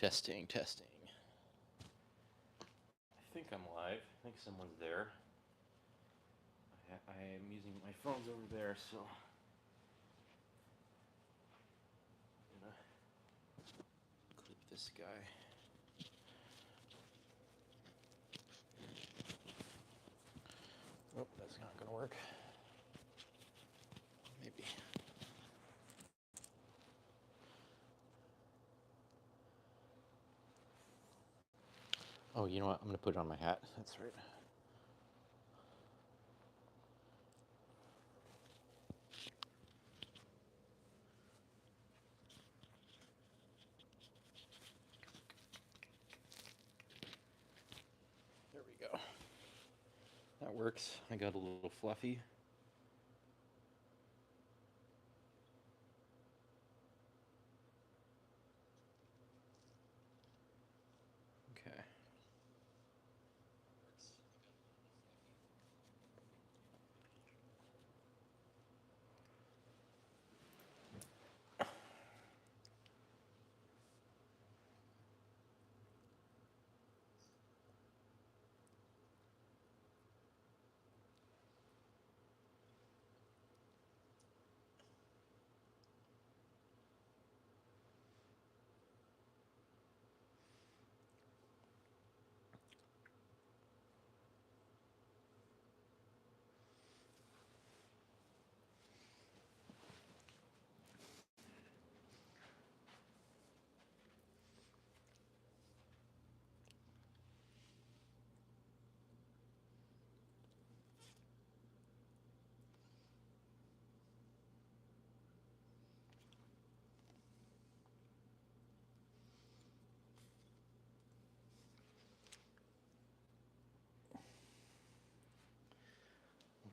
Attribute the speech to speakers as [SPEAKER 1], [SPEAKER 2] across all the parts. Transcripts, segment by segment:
[SPEAKER 1] Testing, testing. I think I'm live. I think someone's there. I am using my phone's over there, so I'm gonna clip this guy. Oh, that's not gonna work. Maybe. Oh, you know what? I'm gonna put it on my hat. That's right. There we go. That works. I got a little fluffy. Okay.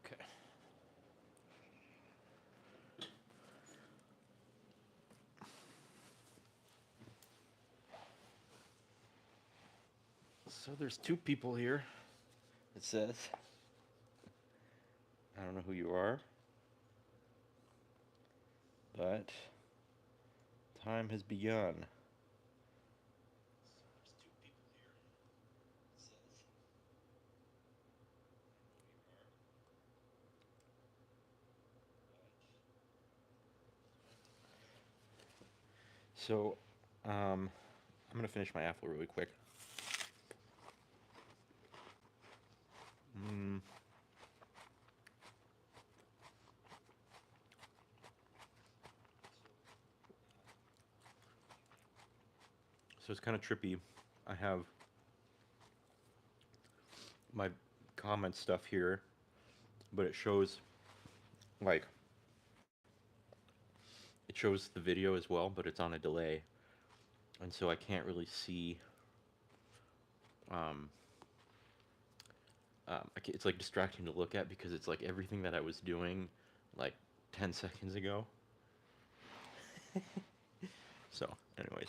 [SPEAKER 1] Okay. So there's two people here. It says. I don't know who you are, but time has begun. So, I'm gonna finish my apple really quick. Mm, so it's kind of trippy. I have my comment stuff here, but like it shows the video as well, but it's on a delay, and so I can't really see. Um, it's like distracting to look at because it's like everything that I was doing, like 10 seconds ago. So, anyways,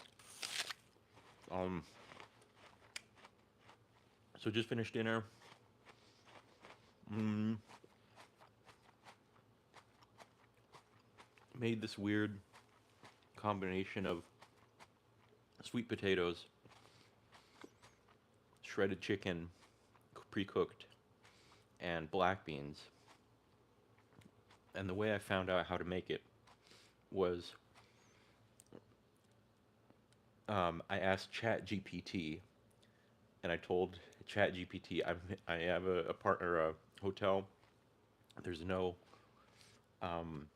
[SPEAKER 1] um, so just finished dinner. Mm, made this weird combination of sweet potatoes, shredded chicken, pre-cooked, and black beans. And the way I found out how to make it was I asked Chat GPT, and I told Chat GPT I have a partner, a hotel. There's no um,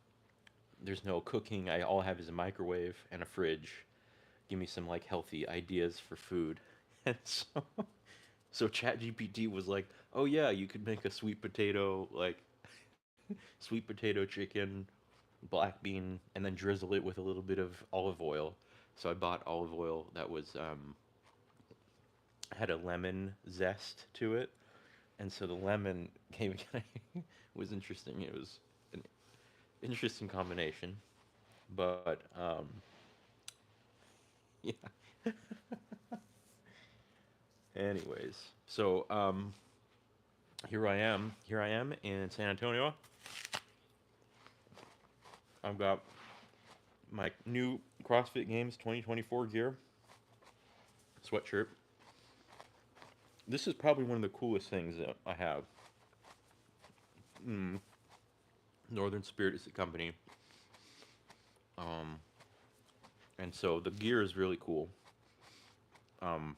[SPEAKER 1] there's no cooking. All I have is a microwave and a fridge. Give me some like healthy ideas for food. And so Chat GPT was like, oh yeah, you could make a sweet potato, like sweet potato chicken, black bean, and then drizzle it with a little bit of olive oil. So I bought olive oil that was had a lemon zest to it, and so the lemon came was interesting. It was an interesting combination, but yeah. Anyways, so here I am. Here I am in San Antonio. I've got my new CrossFit Games 2024 gear. sweatshirt. This is probably one of the coolest things that I have. Mm, Northern Spirit is the company, um, and so the gear is really cool. Um,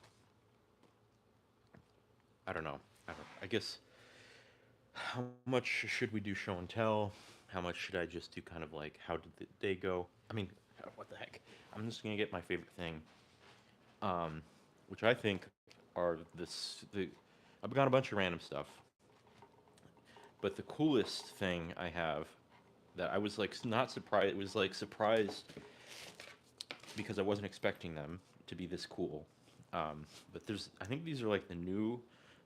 [SPEAKER 1] I don't know. I guess how much should we do show and tell? How much should I just do kind of like how did the day go? I mean, what the heck? I'm just gonna get my favorite thing, um, which I think are the. I've got a bunch of random stuff, but the coolest thing I have that I was like not surprised. It was like surprised because I wasn't expecting them to be this cool. But I think these are like the new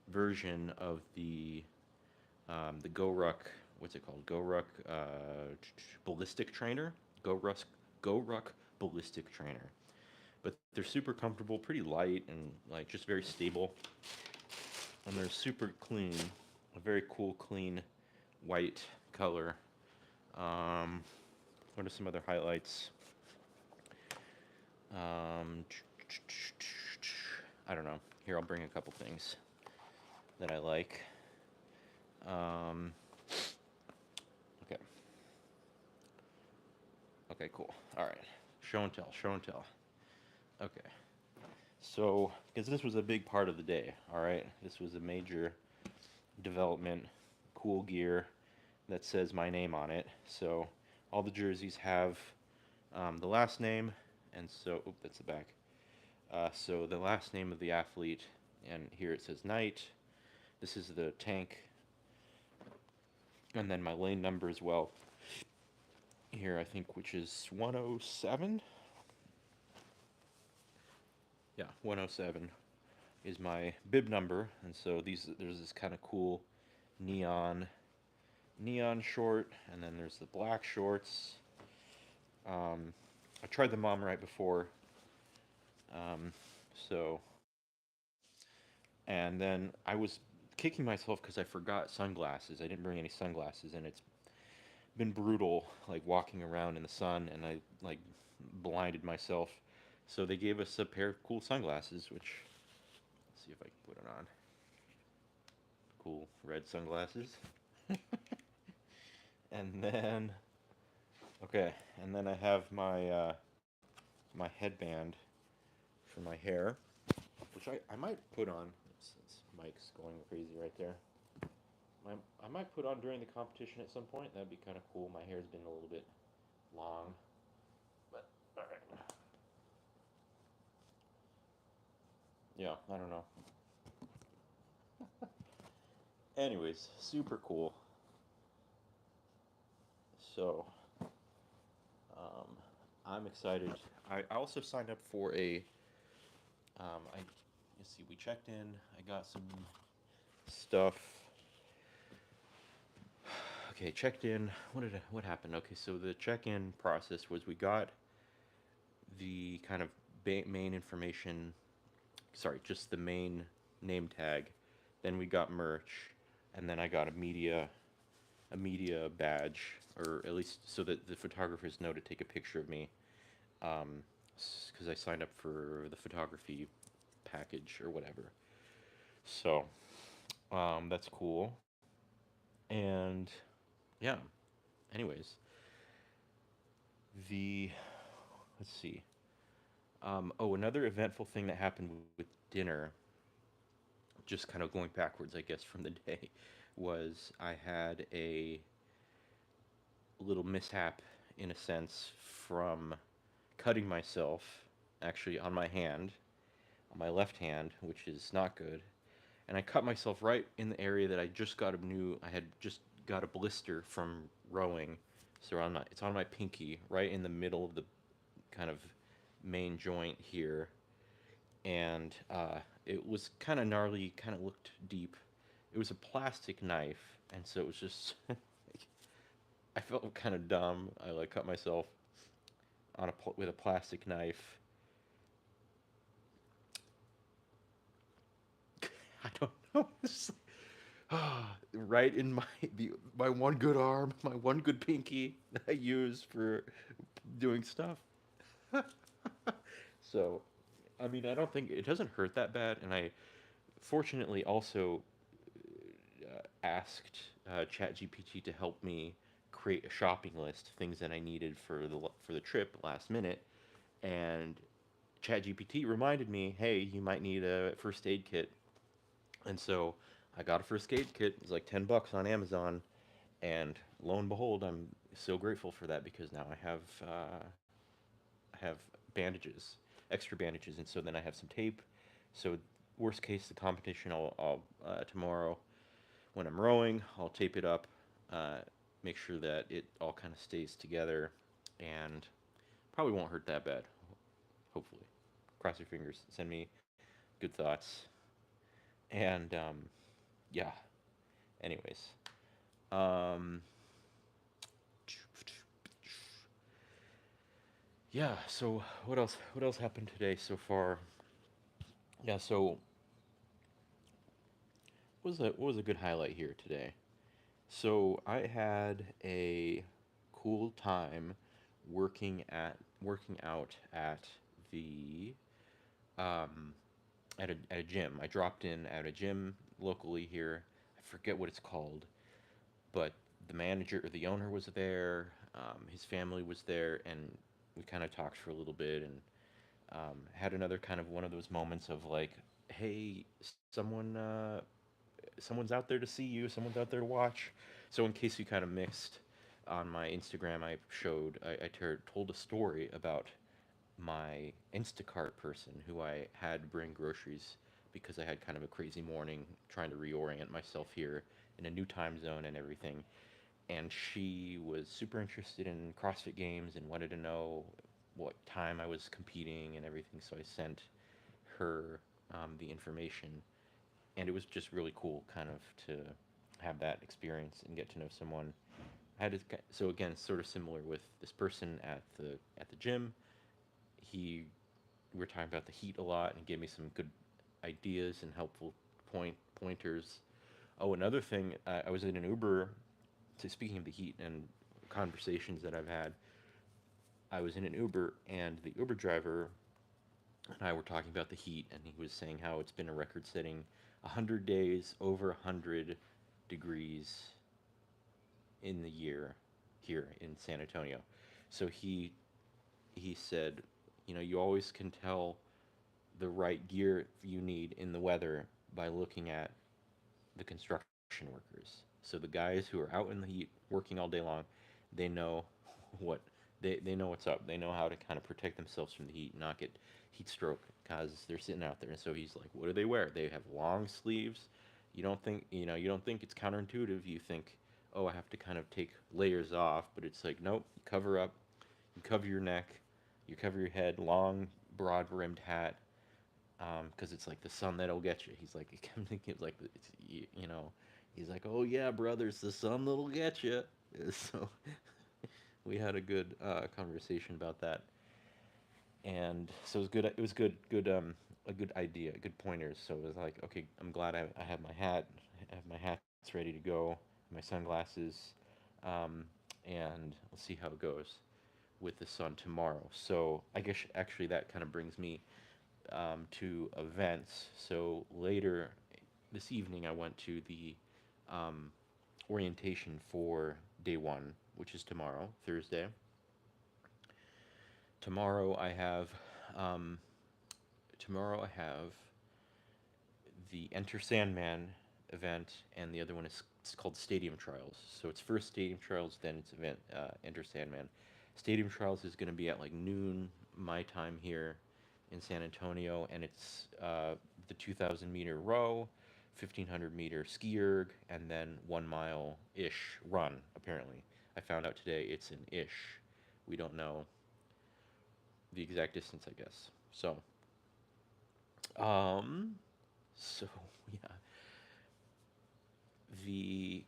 [SPEAKER 1] version of the GoRuck. What's it called? GoRuck ballistic trainer. GoRuck GoRuck ballistic trainer. But they're super comfortable, pretty light, and like just very stable. And they're super clean. A very cool, clean white color. Um, what are some other highlights? Um, I don't know. Here, I'll bring a couple things that I like. Um, okay. Okay, cool. All right. Show and tell. Show and tell. Okay. So, because this was a big part of the day, all right? This was a major development, cool gear that says my name on it. So, all the jerseys have the last name, and so, oop, that's the back. So, the last name of the athlete, and here it says Knight. This is the tank, and then my lane number as well. Here, I think, which is 107. Yeah, 107 is my bib number, and so there's this kind of cool neon short, and then there's the black shorts. I tried the mom right before, um, so and then I was kicking myself because I forgot sunglasses. I didn't bring any sunglasses, and it's been brutal, like walking around in the sun, and I like blinded myself. So they gave us a pair of cool sunglasses, which let's see if I can put it on. Cool red sunglasses. And then okay, and then I have my headband for my hair, which I might put on. It's Mike's going crazy right there. I might put on during the competition at some point. That'd be kind of cool. My hair's been a little bit long, but all right. Yeah, I don't know. Anyways, super cool. So, um, I'm excited. I also signed up for a. I let's see. We checked in. I got some stuff. Okay, checked in. What happened? Okay, so the check-in process was we got the kind of main information. Sorry, just the main name tag. Then we got merch, and then I got a media badge, or at least so that the photographers know to take a picture of me, because I signed up for the photography package or whatever. So that's cool. And yeah. Anyways, the let's see. Oh, another eventful thing that happened with dinner, just kind of going backwards, I guess, from the day, was I had a little mishap in a sense from cutting myself actually on my hand, on my left hand, which is not good. And I cut myself right in the area that I had just got a blister from rowing. So it's on my pinky, right in the middle of the kind of main joint here. And it was kind of gnarly, kind of looked deep. It was a plastic knife, and so it was just I felt kind of dumb. I like cut myself with a plastic knife. I don't know. Right in my one good arm, my one good pinky that I use for doing stuff. So, I mean, I don't think it doesn't hurt that bad, and I fortunately also asked ChatGPT to help me create a shopping list, things that I needed for the trip last minute, and ChatGPT reminded me, hey, you might need a first aid kit, and so I got a first aid kit. It was like $10 on Amazon, and lo and behold, I'm so grateful for that because now I have bandages, extra bandages, and so then I have some tape. So worst case, the competition, I'll tomorrow when I'm rowing, I'll tape it up, uh, make sure that it all kind of stays together, and probably won't hurt that bad. Hopefully, cross your fingers. Send me good thoughts, and yeah. Anyways, um, yeah. So what else? What else happened today so far? Yeah. So what was a good highlight here today? So I had a cool time working out the um, at a gym. I dropped in at a gym locally here. I forget what it's called, but the manager or the owner was there. His family was there, and we kind of talked for a little bit and had another kind of one of those moments of like, hey, someone's out there to see you, someone's out there to watch. So in case you kind of missed on my Instagram, I told a story about my Instacart person who I had bring groceries because I had kind of a crazy morning trying to reorient myself here in a new time zone and everything. And she was super interested in CrossFit games and wanted to know what time I was competing and everything. So I sent her the information, and it was just really cool, kind of to have that experience and get to know someone. So again, sort of similar with this person at the gym. He We were talking about the heat a lot and gave me some good ideas and helpful pointers. Oh, another thing, I was in an Uber. To Speaking of the heat and conversations that I've had, I was in an Uber and the Uber driver and I were talking about the heat, and he was saying how it's been a record-setting 100 days over 100 degrees in the year here in San Antonio. So he said, you always can tell the right gear you need in the weather by looking at the construction workers. So the guys who are out in the heat working all day long, they know what they know what's up. They know how to kind of protect themselves from the heat, not get heat stroke because they're sitting out there. And so he's like, what do they wear? They have long sleeves. You don't think it's counterintuitive. You think, oh, I have to kind of take layers off, but it's like, nope, you cover up, you cover your neck, you cover your head, long, broad brimmed hat, because it's like the sun that'll get you. He's like, I'm thinking like, he's like, oh yeah, brother, it's the sun that'll get you. So we had a good conversation about that, and so it was good. It was a good idea, good pointers. So it was like, okay, I'm glad I have my hat, I have my hats ready to go, my sunglasses, um, and let's see how it goes with the sun tomorrow. So I guess actually that kind of brings me to events. So later this evening, I went to the um, orientation for day one, which is tomorrow, Thursday. Tomorrow I have um, tomorrow I have the Enter Sandman event, and the other one is it's called Stadium Trials. So it's first Stadium Trials, then it's event Enter Sandman. Stadium Trials is going to be at like noon my time here in San Antonio, and it's the 2,000-meter row, 1,500-meter ski erg, and then 1 mile ish run. Apparently, I found out today it's an ish. We don't know the exact distance, I guess. Um, so yeah, the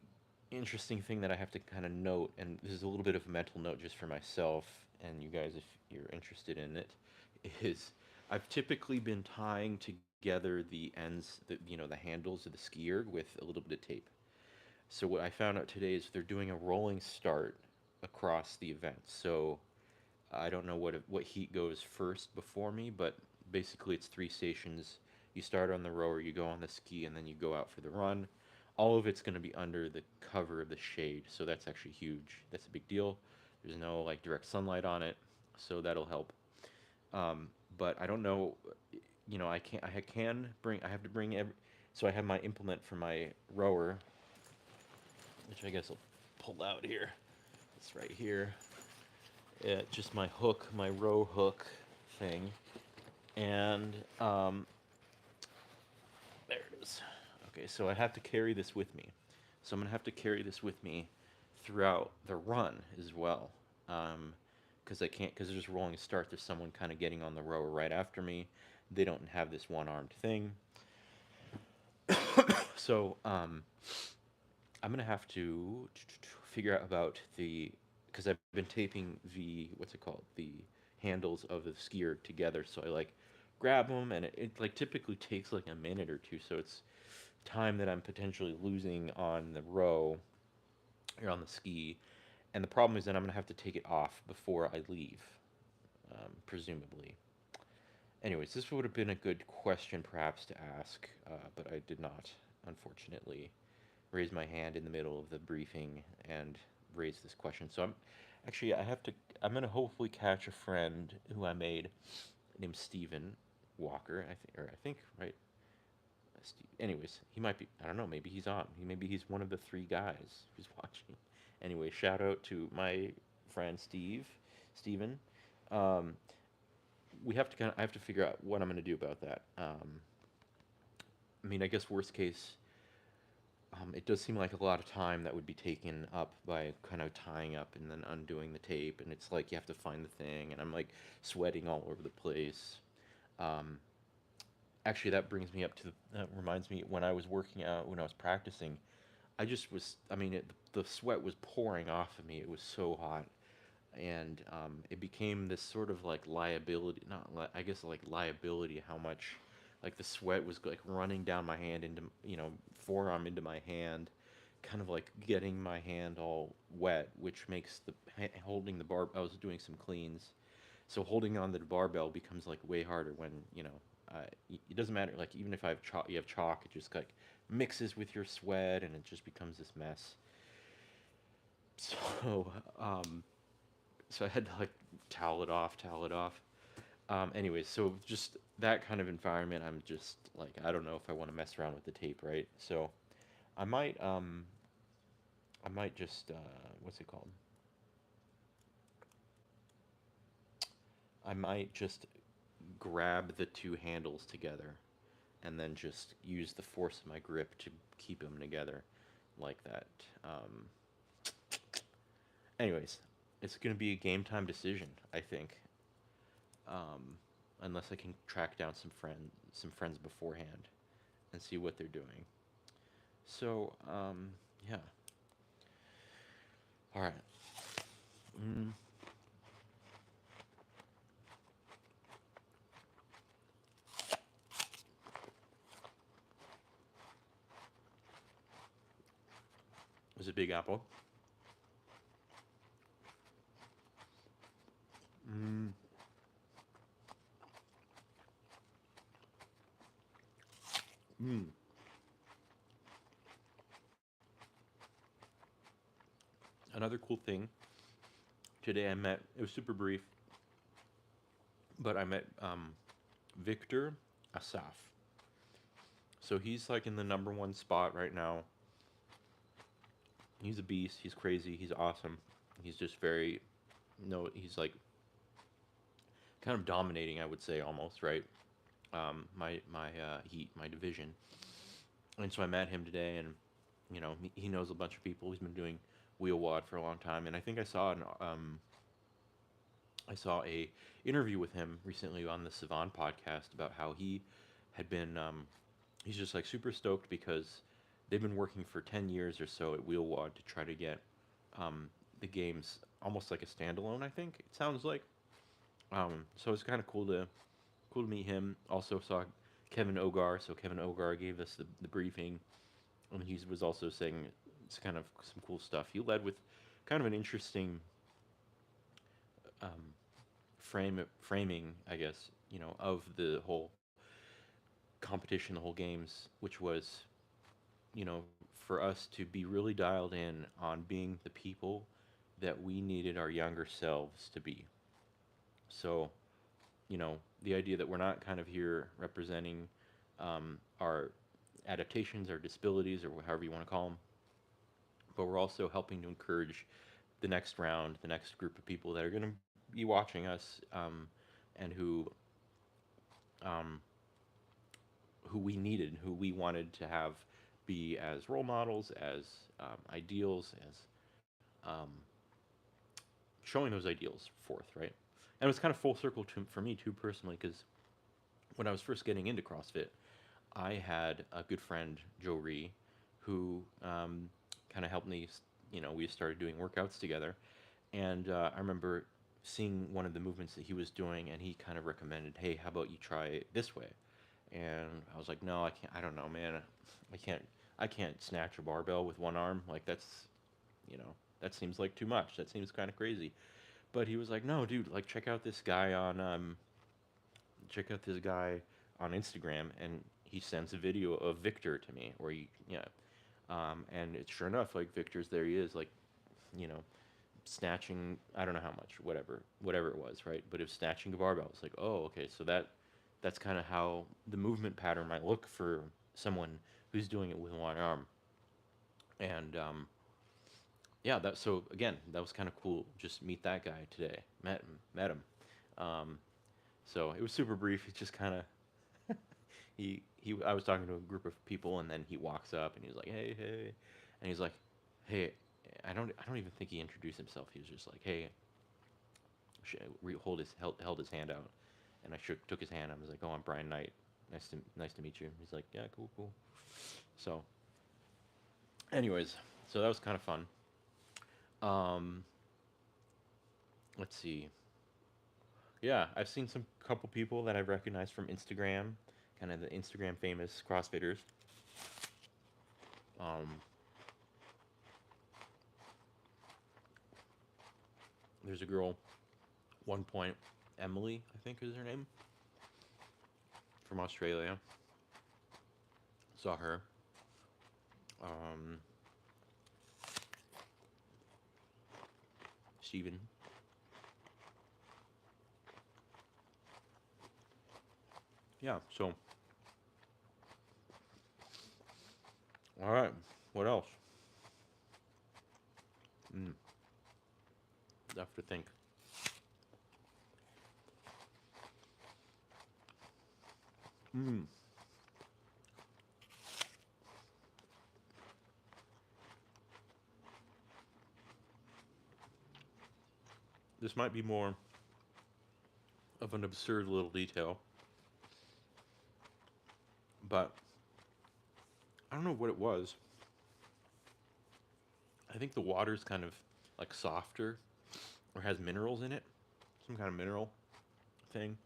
[SPEAKER 1] interesting thing that I have to kind of note, and this is a little bit of a mental note just for myself and you guys if you're interested in it, is I've typically been tying together the ends, the handles of the ski erg with a little bit of tape. So what I found out today is they're doing a rolling start across the event. So I don't know what heat goes first before me, but Basically, it's three stations. You start on the rower, you go on the ski, and then you go out for the run. All of it's going to be under the cover of the shade, so that's actually huge. That's a big deal. There's no like direct sunlight on it, so that'll help. Um, but I don't know, I can't. I can bring. I have to bring every. So I have my implement for my rower, which I guess I'll pull out here. It's right here. Just my hook, my row hook thing, and there it is. Okay, so I have to carry this with me. So I'm gonna have to carry this with me throughout the run as well. Because I can't, because there's rolling start. There's someone kind of getting on the rower right after me. They don't have this one-armed thing. So I'm gonna have to figure out about the, because I've been taping the, what's it called, the handles of the skier together. So I like grab them, and it like typically takes like a minute or two. So it's time that I'm potentially losing on the row or on the ski. And the problem is that I'm gonna have to take it off before I leave, presumably. Anyways, this would have been a good question perhaps to ask, but I did not, unfortunately, raise my hand in the middle of the briefing and raise this question. So I have to, I'm gonna hopefully catch a friend who I made named Steven Walker, I think, right? Anyways, he might be, I don't know, maybe he's on. Maybe he's one of the three guys who's watching. Anyway, shout out to my friend Steven. Um, we have to I have to figure out what I'm going to do about that. I mean, I guess worst case, it does seem like a lot of time that would be taken up by kind of tying up and then undoing the tape, and it's like you have to find the thing, and I'm like sweating all over the place. Um, Actually, that brings me up to that reminds me when I was working out, when I was practicing, I just was, I mean, the sweat was pouring off of me. It was so hot. And it became this sort of like liability, not I guess like liability, how much like the sweat was like running down my hand into, forearm into my hand, kind of like getting my hand all wet, which makes the holding the bar. I was doing some cleans, so holding on to the barbell becomes like way harder when it doesn't matter. Like even if I have chalk, you have chalk, it just like mixes with your sweat, and it just becomes this mess. So um, so I had to like towel it off. Anyways, so just that kind of environment, I'm just like, I don't know if I want to mess around with the tape, right? So I might, I might just, what's it called? I might just grab the two handles together and then just use the force of my grip to keep them together like that. Um, Anyways, it's gonna be a game time decision, I think. Um, Unless I can track down some friends beforehand and see what they're doing. So, yeah. All right. Mm, was it Big Apple? Mm, mm. Another cool thing today, I met. It was super brief, but I met Victor Asaf. So he's like in the number one spot right now. He's a beast. He's crazy. He's awesome. He's just very, no. He's like kind of dominating, I would say, almost right. My heat, my division. And so I met him today, and he knows a bunch of people. He's been doing wheel wad for a long time, and I think I saw a interview with him recently on the Savan podcast about how he had been he's just like super stoked because they've been working for 10 years or so at wheel wad to try to get the games almost like a standalone. I think it sounds like. So it's kind of cool to meet him. Also saw Kevin Ogar. So Kevin Ogar gave us the briefing, and he was also saying it's kind of some cool stuff. He led with kind of an interesting um, framing, I guess. of the whole competition, the whole games, which was, for us to be really dialed in on being the people that we needed our younger selves to be. So, the idea that we're not kind of here representing our adaptations, our disabilities, or however you want to call them, but we're also helping to encourage the next round, the next group of people that are going to be watching us, and um, who we needed, who we wanted to have be as role models, as ideals, as um, showing those ideals forth, right? And it was kind of full circle for me too, personally, because when I was first getting into CrossFit, I had a good friend, Joe Ree, who kind of helped me. We started doing workouts together, and I remember seeing one of the movements that he was doing, and he kind of recommended, "Hey, how about you try it this way?" And I was like, "No, I can't. I don't know, man. I can't. I can't snatch a barbell with one arm. Like that seems like too much. That seems kind of crazy." But he was like, "No, dude. Like, check out this guy on Instagram, and he sends a video of Victor to me, where and it's sure enough, like Victor's there. He is, like, you know, snatching. I don't know how much, whatever it was, right? But it was snatching a barbell. It's like, oh, okay, so that's kind of how the movement pattern might look for someone who's doing it with one arm. And yeah, that so again, that was kind of cool. Just meet that guy today. Met him. Um, so it was super brief. It's just kind of he. I was talking to a group of people, and then he walks up and he's like, "Hey, hey," and he's like, "Hey." I don't even think he introduced himself. He was just like, "Hey," held his hand out, and I took his hand. I was like, "Oh, I'm Brian Knight. Nice to meet you." He's like, "Yeah, cool, cool." So, anyways, so that was kind of fun. Um, let's see. Yeah, I've seen some couple people that I've recognized from Instagram, kind of the Instagram famous CrossFitters. Um, there's a girl, one point, Emily, I think is her name, from Australia. Saw her. Um, Steven. Yeah. So, all right. What else? Mm, I have to think. Mm, this might be more of an absurd little detail, but I don't know what it was. I think the water's kind of like softer or has minerals in it, some kind of mineral thing.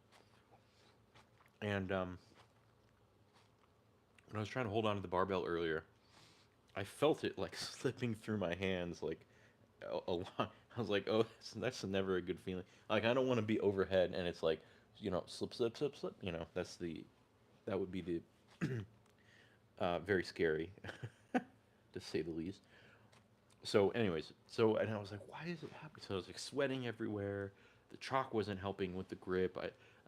[SPEAKER 1] And when I was trying to hold on to the barbell earlier, I felt it like slipping through my hands, like a lot. I was like, "Oh, that's never a good feeling." Like, I don't want to be overhead and it's like, slip, slip, slip, slip. That would be the very scary, to say the least. So, anyways, and I was like, "Why is it happening?" So I was like sweating everywhere. The chalk wasn't helping with the grip.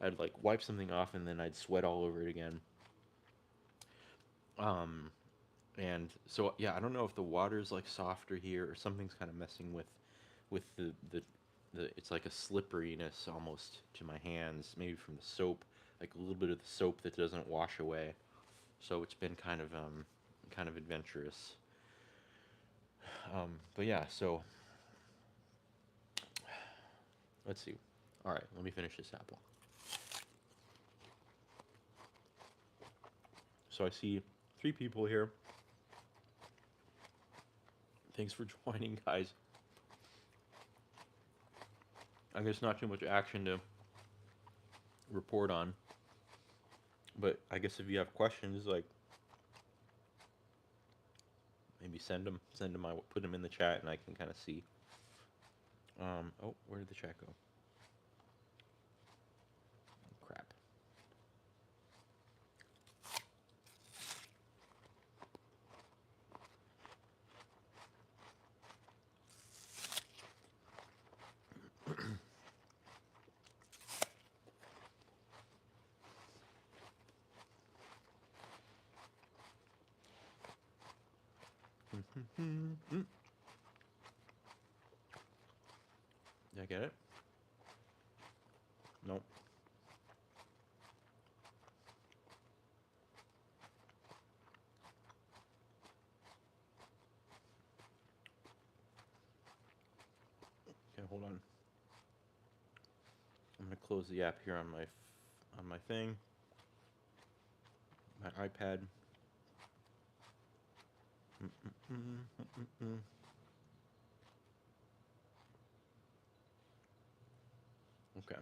[SPEAKER 1] I'd like wipe something off and then I'd sweat all over it again. Um, and so yeah, I don't know if the water's like softer here or something's kind of messing with the it's like a slipperiness almost to my hands, maybe from the soap, like a little bit of the soap that doesn't wash away. So it's been kind of adventurous. But yeah, so let's see. All right, let me finish this apple. So I see three people here. Thanks for joining, guys. I guess not too much action to report on, but I guess if you have questions, like, maybe send them. I will put them in the chat, and I can kind of see. Oh, where did the chat go? Crap. Did I get it? Nope. Okay, hold on. I'm gonna close the app here on my thing, my iPad. Okay.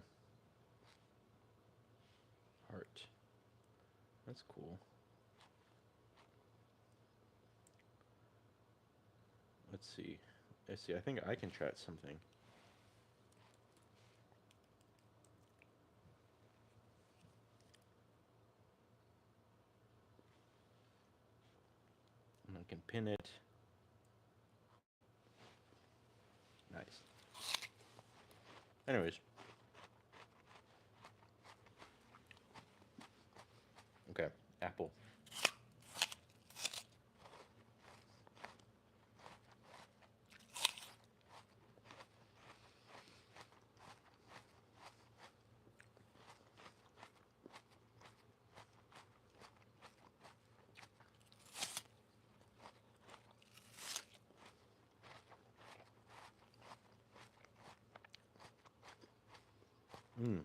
[SPEAKER 1] Heart. That's cool. Let's see. Let's see. I think I can chat something. And I can pin it. Nice. Anyways. Okay. Apple. Mm.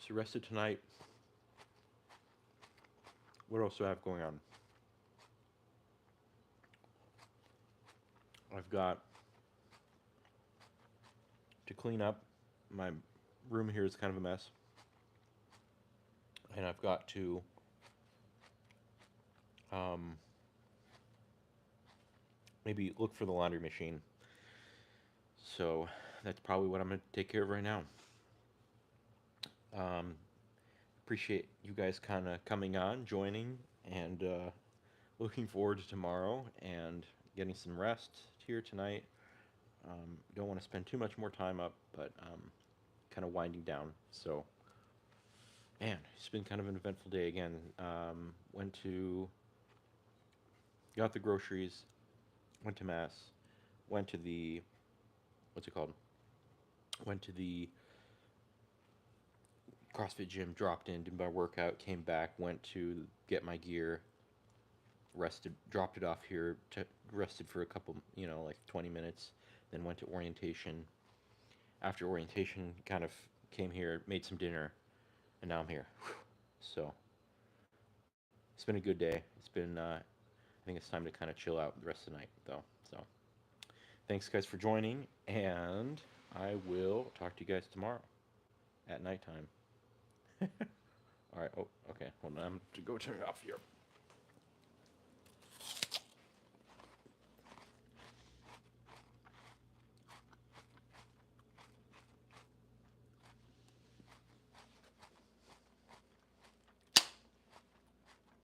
[SPEAKER 1] So rest of tonight. What else do I have going on? I've got to clean up. My room here is kind of a mess. And I've got to maybe look for the laundry machine. So that's probably what I'm going to take care of right now. Appreciate you guys kind of coming on, joining, and looking forward to tomorrow and getting some rest here tonight. Don't want to spend too much more time up, but kind of winding down. So, man, it's been kind of an eventful day again. Got the groceries, went to mass, went to the, what's it called? Went to the CrossFit gym, dropped in, did my workout, came back, went to get my gear, rested, dropped it off here, rested for a couple, like 20 minutes, then went to orientation. After orientation, kind of came here, made some dinner, and now I'm here. So it's been a good day. It's been, I think it's time to kind of chill out the rest of the night, though. So thanks, guys, for joining, and I will talk to you guys tomorrow at nighttime. All right. Oh, okay. Hold on. I'm to go turn it off here.